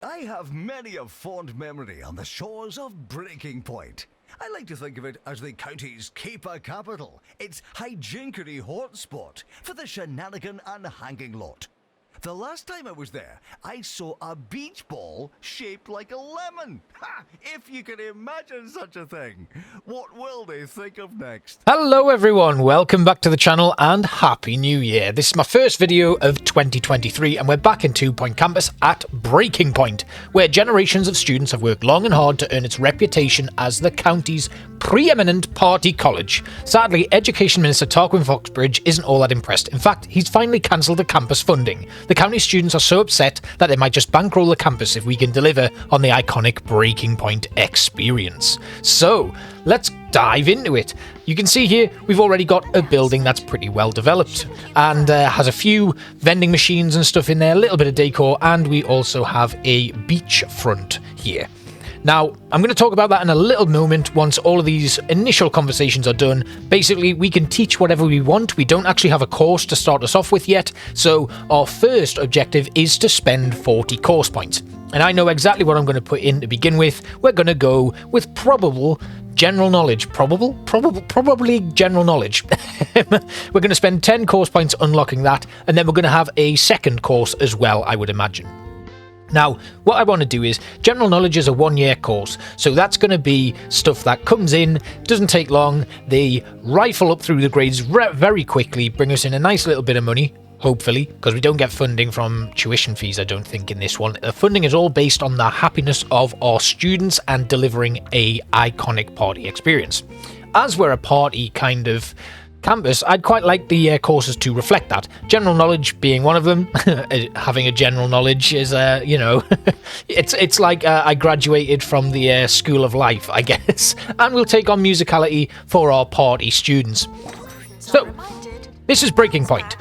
I have many a fond memory on the shores of Breaking Point. I like to think of it as the county's keeper capital, its hijinkery hotspot for the shenanigan and hanging lot. The last time I was there, I saw a beach ball shaped like a lemon. Ha! If you can imagine such a thing. What will they think of next? Hello everyone, welcome back to the channel and Happy New Year. This is my first video of 2023 and we're back in 2 Point Campus at Breaking Point, where generations of students have worked long and hard to earn its reputation as the county's preeminent party college. Sadly, Education Minister Tarquin Foxbridge isn't all that impressed. In fact, he's finally cancelled the campus funding. The county students are so upset that they might just bankroll the campus if we can deliver on the iconic Breaking Point experience. So, let's dive into it. You can see here we've already got a building that's pretty well developed and has a few vending machines and stuff in there, a little bit of decor, and we also have a beach front here. Now, I'm going to talk about that in a little moment once all of these initial conversations are done. Basically, we can teach whatever we want. We don't actually have a course to start us off with yet, so our first objective is to spend 40 course points. And I know exactly what I'm going to put in to begin with. We're going to go with probable general knowledge. Probably general knowledge. We're going to spend 10 course points unlocking that, and then we're going to have a second course as well, I would imagine. Now, what I want to do is, general knowledge is a 1-year course, so that's going to be stuff that comes in, doesn't take long, they rifle up through the grades very quickly, bring us in a nice little bit of money, hopefully, because we don't get funding from tuition fees, I don't think, in this one. The funding is all based on the happiness of our students and delivering a iconic party experience. As we're a party kind of campus, I'd quite like the courses to reflect that. General knowledge being one of them. Having a general knowledge is, it's like I graduated from the School of Life, I guess. And we'll take on musicality for our party students. So, this is Breaking Point.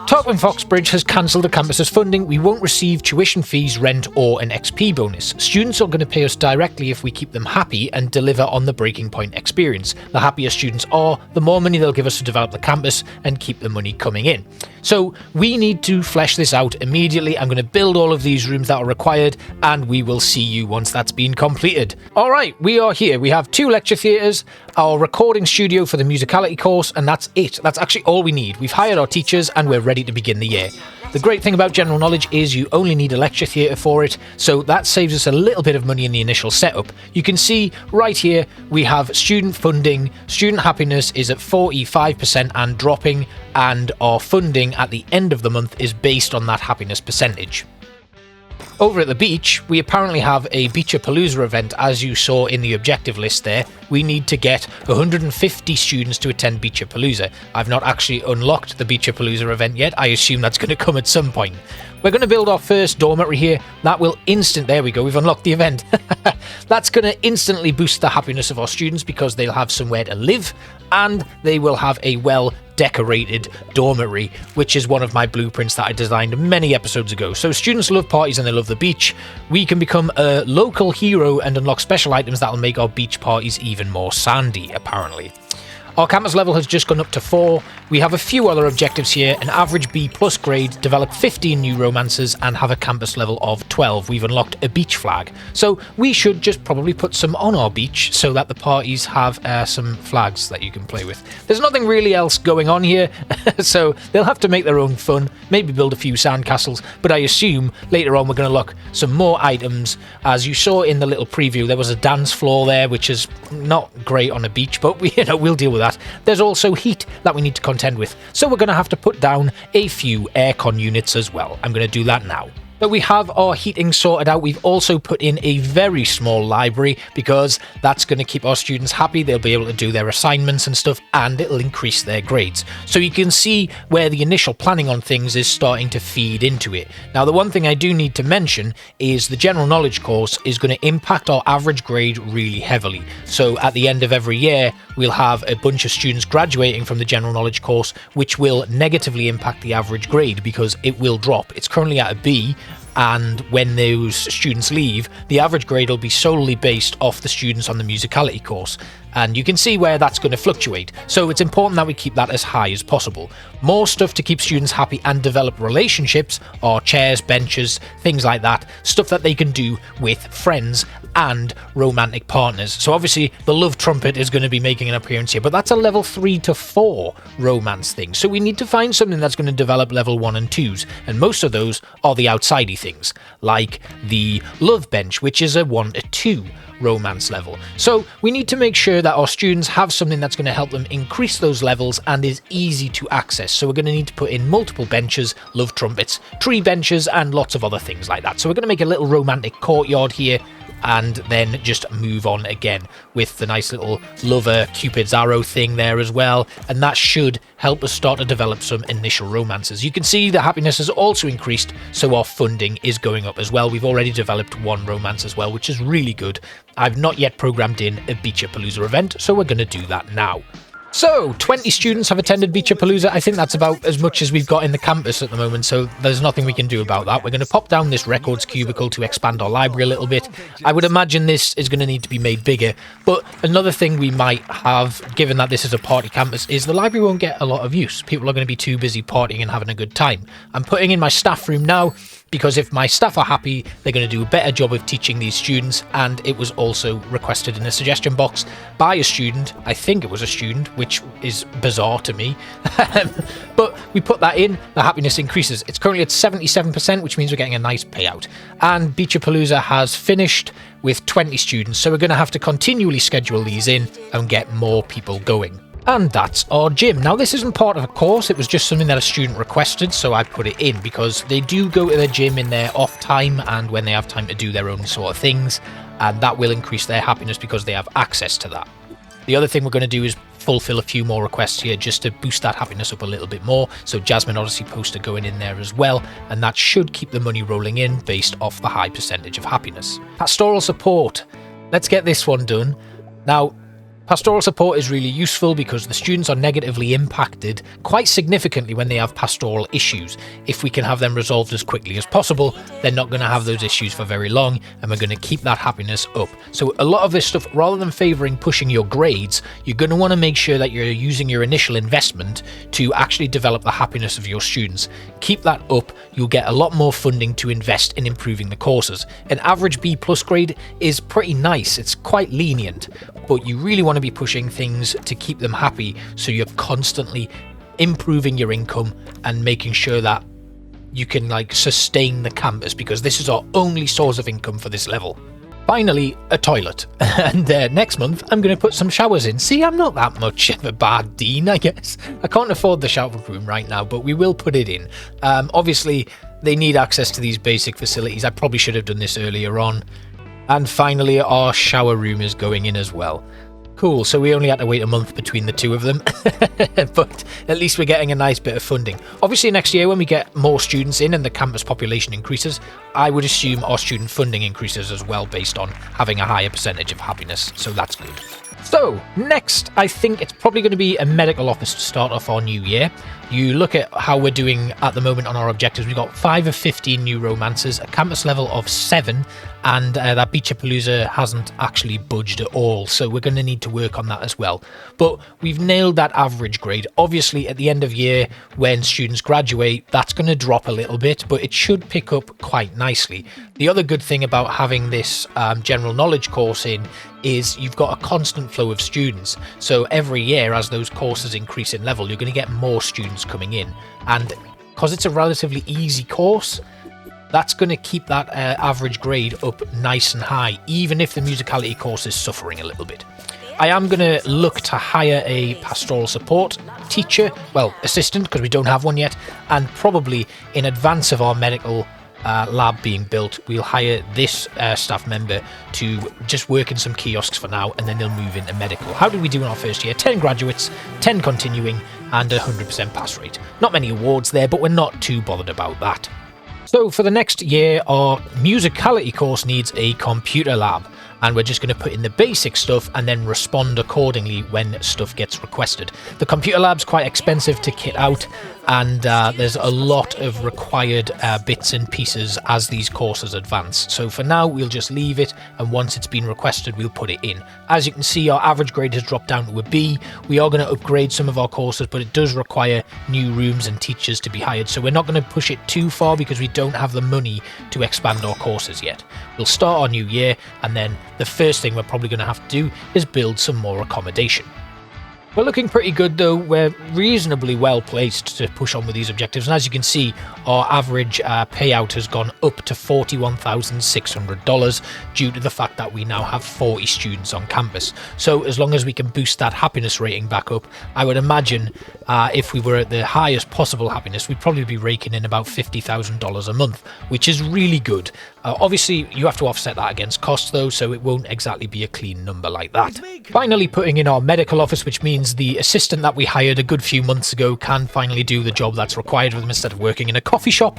Tarquin Foxbridge has cancelled the campus's funding. We won't receive tuition fees, rent, or an XP bonus. Students are going to pay us directly if we keep them happy and deliver on the Breaking Point experience. The happier students are, the more money they'll give us to develop the campus and keep the money coming in. So we need to flesh this out immediately. I'm going to build all of these rooms that are required, and we will see you once that's been completed. All right, we are here. We have 2 lecture theatres, our recording studio for the musicality course, and that's it. That's actually all we need. We've hired our teachers and we're ready to begin the year. The great thing about general knowledge is you only need a lecture theatre for it, so that saves us a little bit of money in the initial setup. You can see right here we have student funding. Student happiness is at 45% and dropping, and our funding at the end of the month is based on that happiness percentage. Over at the beach, we apparently have a Beachapalooza event, as you saw in the objective list there. We need to get 150 students to attend Beachapalooza. I've not actually unlocked the Beachapalooza event yet. I assume that's going to come at some point. We're going to build our first dormitory here. That will there we go, we've unlocked the event. That's going to instantly boost the happiness of our students because they'll have somewhere to live and they will have a well-decorated dormitory, which is one of my blueprints that I designed many episodes ago. So students love parties and they love the beach. We can become a local hero and unlock special items that will make our beach parties even more sandy, apparently. Our campus level has just gone up to 4. We have a few other objectives here: an average B+ grade, develop 15 new romances, and have a campus level of 12. We've unlocked a beach flag. So we should just probably put some on our beach so that the parties have some flags that you can play with. There's nothing really else going on here, so they'll have to make their own fun, maybe build a few sandcastles, but I assume later on we're going to unlock some more items. As you saw in the little preview, there was a dance floor there, which is not great on a beach, but we'll deal with that. There's also heat that we need to contend with, so we're going to have to put down a few aircon units as well. I'm going to do that now. But we have our heating sorted out. We've also put in a very small library because that's going to keep our students happy. They'll be able to do their assignments and stuff, and it'll increase their grades. So you can see where the initial planning on things is starting to feed into it. Now, the one thing I do need to mention is the general knowledge course is going to impact our average grade really heavily. So at the end of every year, we'll have a bunch of students graduating from the general knowledge course, which will negatively impact the average grade because it will drop. It's currently at a B, and when those students leave, the average grade will be solely based off the students on the musicality course. and you can see where that's going to fluctuate. So it's important that we keep that as high as possible. More stuff to keep students happy and develop relationships are chairs, benches, things like that, stuff that they can do with friends and romantic partners. So obviously the love trumpet is going to be making an appearance here, but that's a level 3 to 4 romance thing. So we need to find something that's going to develop level 1 and 2s, and most of those are the outsidey things, like the love bench, which is a 1 to 2 romance level. So we need to make sure that our students have something that's going to help them increase those levels and is easy to access. So we're going to need to put in multiple benches, love trumpets, tree benches, and lots of other things like that. So we're going to make a little romantic courtyard here, and then just move on again with the nice little lover Cupid's arrow thing there as well, and that should help us start to develop some initial romances. You can see the happiness has also increased, so our funding is going up as well. We've already developed 1 romance as well, which is really good. I've not yet programmed in a Beachapalooza event, so we're going to do that now. So, 20 students have attended Beachapalooza. I think that's about as much as we've got in the campus at the moment, so there's nothing we can do about that. We're going to pop down this records cubicle to expand our library a little bit. I would imagine this is going to need to be made bigger, but another thing we might have, given that this is a party campus, is the library won't get a lot of use. People are going to be too busy partying and having a good time. I'm putting in my staff room now, because if my staff are happy, they're going to do a better job of teaching these students, and it was also requested in a suggestion box by a student. I think it was a student, which is bizarre to me. But we put that in, the happiness increases. It's currently at 77%, which means we're getting a nice payout. And Beachapalooza has finished with 20 students, so we're going to have to continually schedule these in and get more people going. And that's our gym. Now, this isn't part of a course, it was just something that a student requested, so I put it in because they do go to the gym in their off time and when they have time to do their own sort of things, and that will increase their happiness because they have access to that. The other thing we're going to do is fulfill a few more requests here just to boost that happiness up a little bit more. So Jasmine Odyssey poster going in there as well, and that should keep the money rolling in based off the high percentage of happiness. Pastoral support. Let's get this one done. Now, pastoral support is really useful because the students are negatively impacted quite significantly when they have pastoral issues. If we can have them resolved as quickly as possible, they're not going to have those issues for very long, and we're going to keep that happiness up. So a lot of this stuff, rather than favouring pushing your grades, you're going to want to make sure that you're using your initial investment to actually develop the happiness of your students. Keep that up, you'll get a lot more funding to invest in improving the courses. An average B+ grade is pretty nice, it's quite lenient, but you really want to be pushing things to keep them happy, so you're constantly improving your income and making sure that you can sustain the campus, because this is our only source of income for this level. Finally, a toilet. And next month I'm going to put some showers in. See, I'm not that much of a bad dean, I guess. I can't afford the shower room right now, but we will put it in. Obviously they need access to these basic facilities. I probably should have done this earlier on. And finally, our shower room is going in as well. Cool, so we only had to wait a month between the two of them, but at least we're getting a nice bit of funding. Obviously next year when we get more students in and the campus population increases, I would assume our student funding increases as well based on having a higher percentage of happiness, so that's good. So, next, I think it's probably going to be a medical office to start off our new year. You look at how we're doing at the moment on our objectives. We've got 5 of 15 new romances, a campus level of 7, and that Beachapalooza hasn't actually budged at all, so we're going to need to work on that as well. But we've nailed that average grade. Obviously, at the end of year, when students graduate, that's going to drop a little bit, but it should pick up quite nicely. The other good thing about having this general knowledge course in is you've got a constant flow of students. So every year, as those courses increase in level, you're going to get more students coming in. And because it's a relatively easy course, that's going to keep that average grade up nice and high, even if the musicality course is suffering a little bit. I am going to look to hire a pastoral support teacher, well, assistant, because we don't have one yet, and probably in advance of our medical lab being built, we'll hire this staff member to just work in some kiosks for now, and then they'll move into medical. How did we do in our first year? 10 graduates, 10 continuing, and 100% pass rate. Not many awards there, but we're not too bothered about that. So for the next year, our musicality course needs a computer lab. and we're just going to put in the basic stuff and then respond accordingly when stuff gets requested. The computer lab's quite expensive to kit out, and there's a lot of required bits and pieces as these courses advance. So for now, we'll just leave it, and once it's been requested, we'll put it in. As you can see, our average grade has dropped down to a B. We are going to upgrade some of our courses, but it does require new rooms and teachers to be hired, so we're not going to push it too far because we don't have the money to expand our courses yet. We'll start our new year, and then the first thing we're probably going to have to do is build some more accommodation. We're looking pretty good though. We're reasonably well placed to push on with these objectives, and as you can see, our average payout has gone up to $41,600 due to the fact that we now have 40 students on campus. So as long as we can boost that happiness rating back up, I would imagine if we were at the highest possible happiness, we'd probably be raking in about $50,000 a month, which is really good. Obviously, you have to offset that against costs though, so it won't exactly be a clean number like that. Finally, putting in our medical office, which means the assistant that we hired a good few months ago can finally do the job that's required of them instead of working in a coffee shop.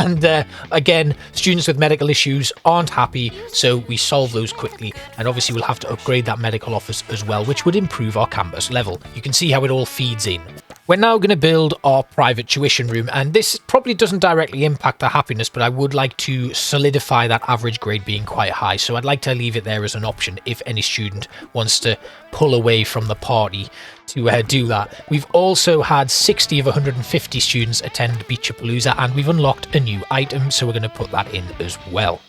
And again, students with medical issues aren't happy, so we solve those quickly. And obviously, we'll have to upgrade that medical office as well, which would improve our campus level. You can see how it all feeds in. We're now going to build our private tuition room, and this probably doesn't directly impact the happiness, but I would like to solidify that average grade being quite high, so I'd like to leave it there as an option if any student wants to pull away from the party to do that. We've also had 60 of 150 students attend Beachapalooza, and we've unlocked a new item, so we're going to put that in as well.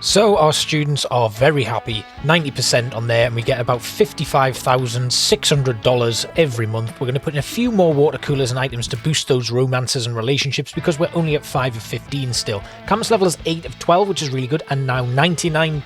So our students are very happy, 90% on there, and we get about $55,600 every month. We're going to put in a few more water coolers and items to boost those romances and relationships because we're only at 5 of 15 still. Campus level is 8 of 12, which is really good, and now 99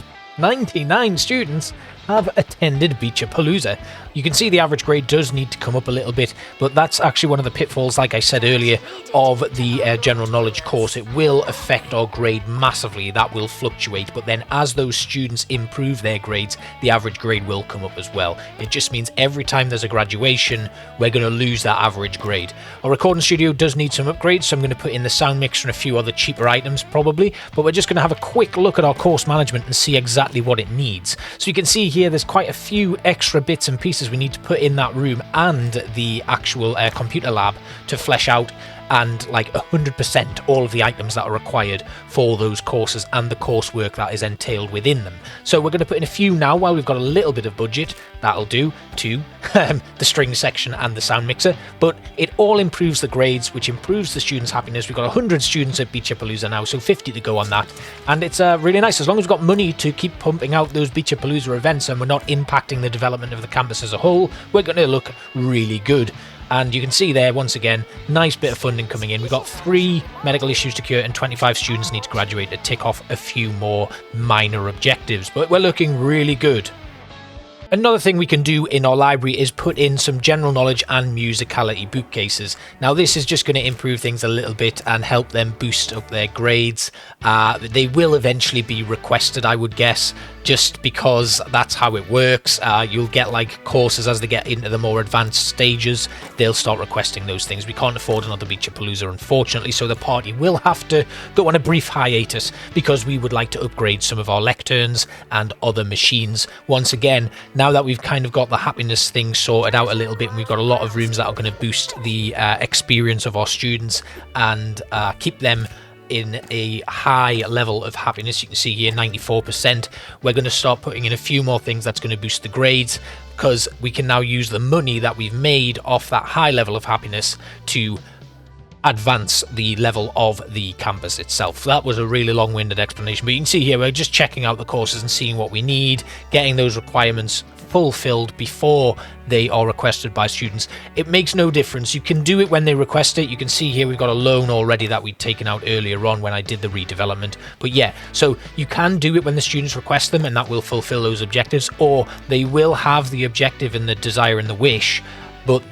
students have attended Beachapalooza. You can see the average grade does need to come up a little bit, but that's actually one of the pitfalls, like I said earlier, of the general knowledge course. It will affect our grade massively. That will fluctuate, but then as those students improve their grades, the average grade will come up as well. It just means every time there's a graduation, we're going to lose that average grade. Our recording studio does need some upgrades, so I'm going to put in the sound mixer and a few other cheaper items probably, but we're just going to have a quick look at our course management and see exactly what it needs. So you can see here there's quite a few extra bits and pieces we need to put in that room and the actual computer lab to flesh out and like 100% all of the items that are required for those courses and the coursework that is entailed within them. So we're going to put in a few now while we've got a little bit of budget. That'll do to the string section and the sound mixer, but it all improves the grades, which improves the students' happiness. We've got 100 students at Beachapalooza now, so 50 to go on that, and it's really nice. As long as we've got money to keep pumping out those Beachapalooza events and we're not impacting the development of the campus as a whole, we're going to look really good. And you can see there, once again, nice bit of funding coming in. We've got 3 medical issues to cure and 25 students need to graduate to tick off a few more minor objectives. But we're looking really good. Another thing we can do in our library is put in some general knowledge and musicality bookcases. Now this is just going to improve things a little bit and help them boost up their grades. They will eventually be requested, I would guess, just because that's how it works. You'll get like courses as they get into the more advanced stages, they'll start requesting those things. We can't afford another Beachapalooza, unfortunately, so the party will have to go on a brief hiatus because we would like to upgrade some of our lecterns and other machines. Once again, now that we've kind of got the happiness thing sorted out a little bit and we've got a lot of rooms that are going to boost the experience of our students and keep them in a high level of happiness. You can see here 94%. We're going to start putting in a few more things that's going to boost the grades because we can now use the money that we've made off that high level of happiness to advance the level of the campus itself. That was a really long-winded explanation, but you can see here we're just checking out the courses and seeing what we need, getting those requirements fulfilled before they are requested by students. It makes no difference. You can do it when they request it. You can see here we've got a loan already that we'd taken out earlier on when I did the redevelopment. But yeah, so you can do it when the students request them and that will fulfill those objectives, or they will have the objective and the desire and the wish, but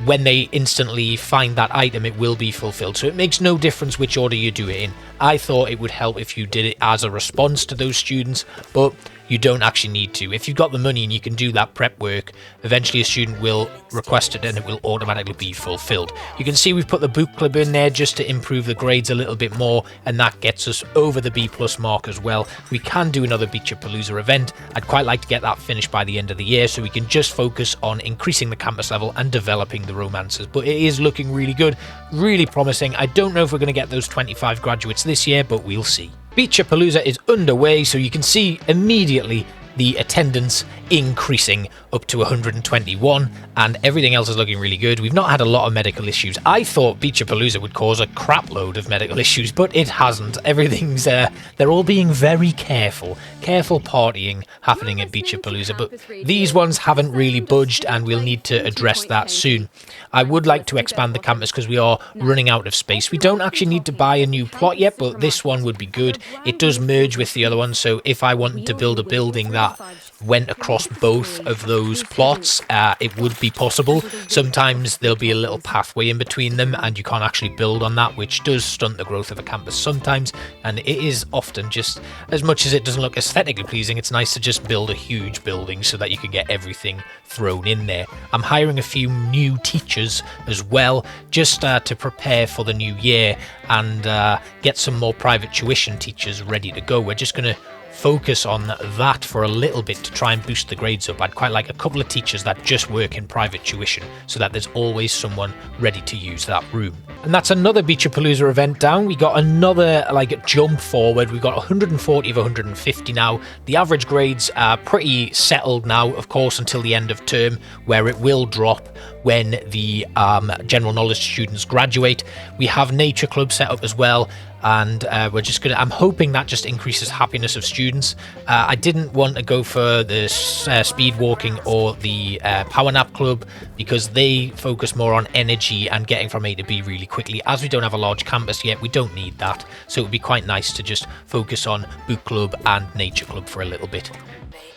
when they instantly find that item, it will be fulfilled. So it makes no difference which order you do it in. I thought it would help if you did it as a response to those students, but you don't actually need to. If you've got the money and you can do that prep work, eventually a student will request it and it will automatically be fulfilled. You can see we've put the book club in there just to improve the grades a little bit more, and that gets us over the B+ mark as well. We can do another Beachapalooza event. I'd quite like to get that finished by the end of the year so we can just focus on increasing the campus level and developing the romances. But it is looking really good, really promising. I don't know if we're going to get those 25 graduates this year, but we'll see. Beachapalooza is underway, so you can see immediately the attendance increasing up to 121, and everything else is looking really good. We've not had a lot of medical issues. I thought Beachapalooza would cause a crap load of medical issues, but it hasn't. Everything's they're all being very careful partying happening at Beachapalooza, but these ones haven't really budged, and we'll need to address that soon. I would like to expand the campus because we are running out of space. We don't actually need to buy a new plot yet, but this one would be good. It does merge with the other one, so if I wanted to build a building that went across both of those plots, it would be possible. Sometimes there'll be a little pathway in between them and you can't actually build on that, which does stunt the growth of a campus sometimes, and it is often just, as much as it doesn't look aesthetically pleasing, it's nice to just build a huge building so that you can get everything thrown in there. I'm hiring a few new teachers as well, just to prepare for the new year and get some more private tuition teachers ready to go. We're just going to focus on that for a little bit to try and boost the grades up. I'd quite like a couple of teachers that just work in private tuition so that there's always someone ready to use that room. And that's another Beachapalooza event down. We got another jump forward. We've got 140 of 150 now. The average grades are pretty settled now, of course, until the end of term, where it will drop when the general knowledge students graduate. We have nature club set up as well, and we're just gonna, I'm hoping that just increases happiness of students. I didn't want to go for the speed walking or the power nap club because they focus more on energy and getting from A to B really quickly. As we don't have a large campus yet, we don't need that, so it would be quite nice to just focus on book club and nature club for a little bit.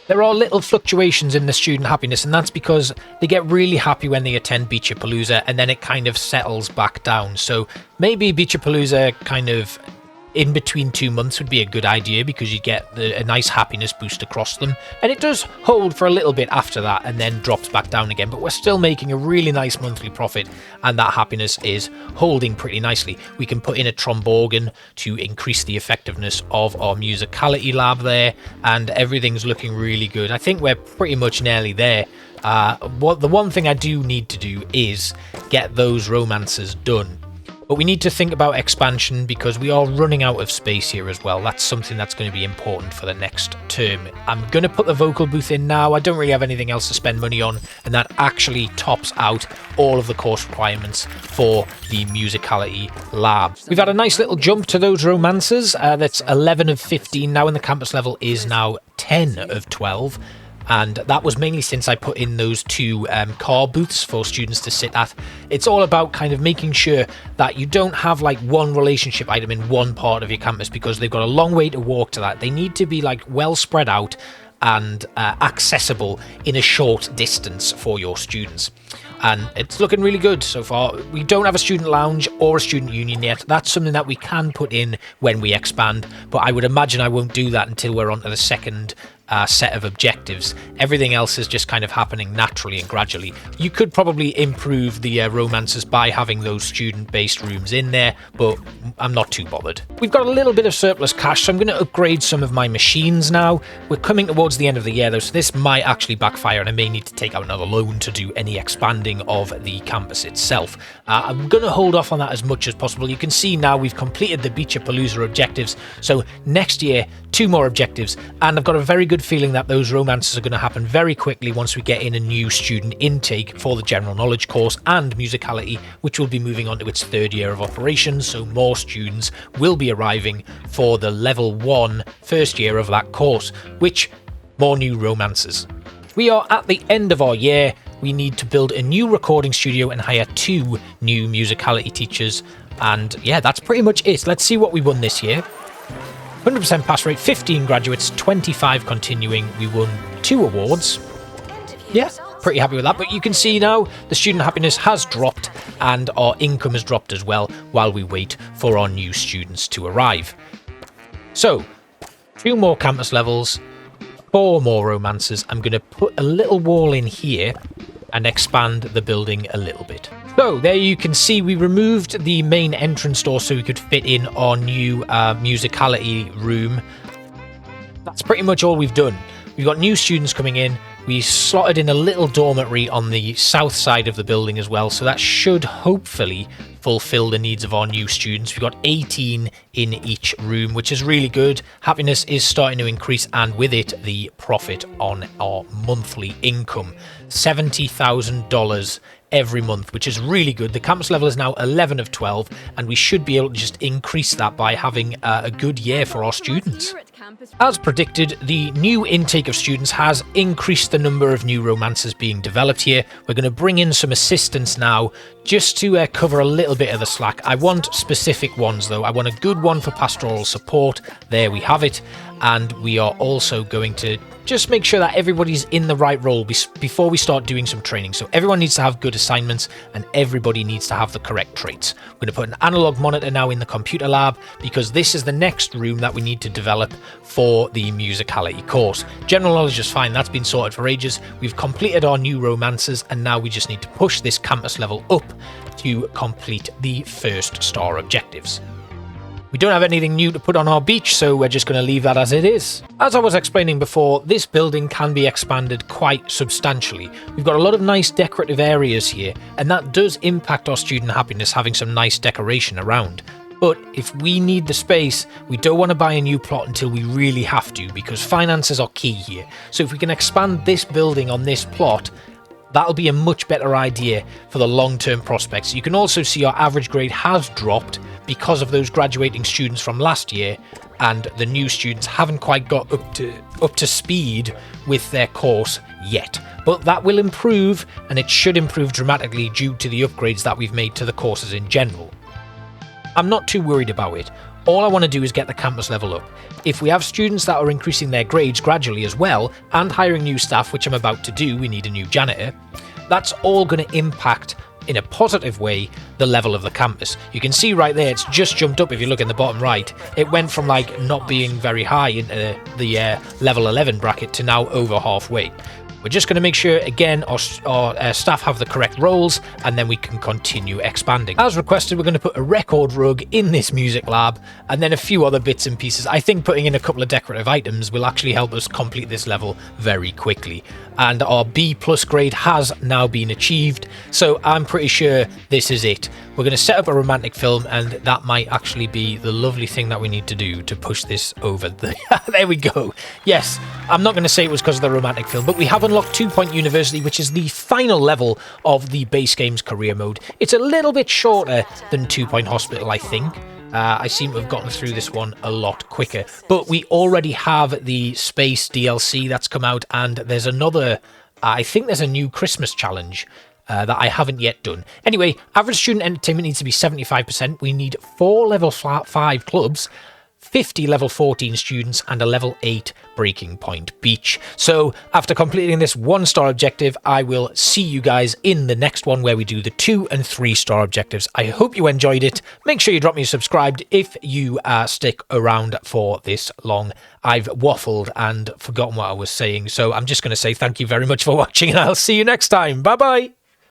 There are little fluctuations in the student happiness, and that's because they get really happy when they attend Beachapalooza and then it kind of settles back down. So maybe Beachapalooza kind of in between 2 months would be a good idea because you get a nice happiness boost across them, and it does hold for a little bit after that and then drops back down again, but we're still making a really nice monthly profit and that happiness is holding pretty nicely. We can put in a tromborgan to increase the effectiveness of our musicality lab there, and everything's looking really good. I think we're pretty much nearly there. The one thing I do need to do is get those romances done. But we need to think about expansion because we are running out of space here as well. That's something that's going to be important for the next term. I'm going to put the vocal booth in now. I don't really have anything else to spend money on, and that actually tops out all of the course requirements for the musicality lab. We've had a nice little jump to those romances. That's 11 of 15 now, and the campus level is now 10 of 12. And that was mainly since I put in those two car booths for students to sit at. It's all about kind of making sure that you don't have like one relationship item in one part of your campus because they've got a long way to walk to that. They need to be like well spread out and accessible in a short distance for your students. And it's looking really good so far. We don't have a student lounge or a student union yet. That's something that we can put in when we expand, but I would imagine I won't do that until we're on to the second set of objectives. Everything else is just kind of happening naturally and gradually. You could probably improve the romances by having those student-based rooms in there, but I'm not too bothered. We've got a little bit of surplus cash, so I'm going to upgrade some of my machines now. We're coming towards the end of the year though, so this might actually backfire and I may need to take out another loan to do any expanding of the campus itself. I'm going to hold off on that as much as possible. You can see now we've completed the Beachapalooza objectives, so next year 2 more objectives, and I've got a very good feeling that those romances are going to happen very quickly once we get in a new student intake for the general knowledge course and musicality, which will be moving on to its 3rd year of operations, so more students will be arriving for the level 1 first year of that course, which more new romances. We are at the end of our year. We need to build a new recording studio and hire 2 new musicality teachers, and yeah, that's pretty much it. Let's see what we won this year. 100% pass rate, 15 graduates, 25 continuing. We won 2 awards. Yeah, pretty happy with that. But you can see now the student happiness has dropped and our income has dropped as well while we wait for our new students to arrive. So, 2 more campus levels, 4 more romances. I'm going to put a little wall in here and expand the building a little bit. So there you can see we removed the main entrance door so we could fit in our new musicality room. That's pretty much all we've done. We've got new students coming in. We slotted in a little dormitory on the south side of the building as well, so that should hopefully fulfill the needs of our new students. We've got 18 in each room, which is really good. Happiness is starting to increase, and with it, the profit on our monthly income. $70,000 every month, which is really good. The campus level is now 11 of 12, and we should be able to just increase that by having a good year for our students. As predicted, the new intake of students has increased the number of new romances being developed here. We're going to bring in some assistants now just to cover a little bit of the slack. I want specific ones though. I want a good one for pastoral support. There we have it. And we are also going to just make sure that everybody's in the right role before we start doing some training. So everyone needs to have good assignments and everybody needs to have the correct traits. We're going to put an analog monitor now in the computer lab because this is the next room that we need to develop for the musicality course. General knowledge is fine. That's been sorted for ages. We've completed our new romances and now we just need to push this campus level up to complete the first star objectives. We don't have anything new to put on our beach, so we're just going to leave that as it is. As I was explaining before, this building can be expanded quite substantially. We've got a lot of nice decorative areas here, and that does impact our student happiness having some nice decoration around. But if we need the space, we don't want to buy a new plot until we really have to, because finances are key here. So if we can expand this building on this plot, that'll be a much better idea for the long-term prospects. You can also see our average grade has dropped because of those graduating students from last year, and the new students haven't quite got up to speed with their course yet. But that will improve, and it should improve dramatically due to the upgrades that we've made to the courses in general. I'm not too worried about it. All I want to do is get the campus level up. If we have students that are increasing their grades gradually as well, and hiring new staff, which I'm about to do, we need a new janitor, that's all going to impact, in a positive way, the level of the campus. You can see right there, it's just jumped up if you look in the bottom right. It went from like not being very high into the level 11 bracket to now over halfway. We're just going to make sure, again, our staff have the correct roles, and then we can continue expanding. As requested, we're going to put a record rug in this music lab, and then a few other bits and pieces. I think putting in a couple of decorative items will actually help us complete this level very quickly. And our B+ grade has now been achieved, so I'm pretty sure this is it. We're going to set up a romantic film, and that might actually be the lovely thing that we need to do to push this over the... There we go. Yes, I'm not going to say it was because of the romantic film, but we have unlocked 2 Point University, which is the final level of the base game's career mode. It's a little bit shorter than 2 Point Hospital, I think. I seem to have gotten through this one a lot quicker. But we already have the Space DLC that's come out, and there's another... I think there's a new Christmas challenge that I haven't yet done. Anyway, average student entertainment needs to be 75%. We need 4 level 5 clubs, 50 level 14 students, and a level 8 Breaking Point beach. So after completing this 1-star objective, I will see you guys in the next one where we do the 2 and 3-star objectives. I hope you enjoyed it. Make sure you drop me a subscribe if you stick around for this long. I've waffled and forgotten what I was saying, so I'm just going to say thank you very much for watching, and I'll see you next time. Bye bye.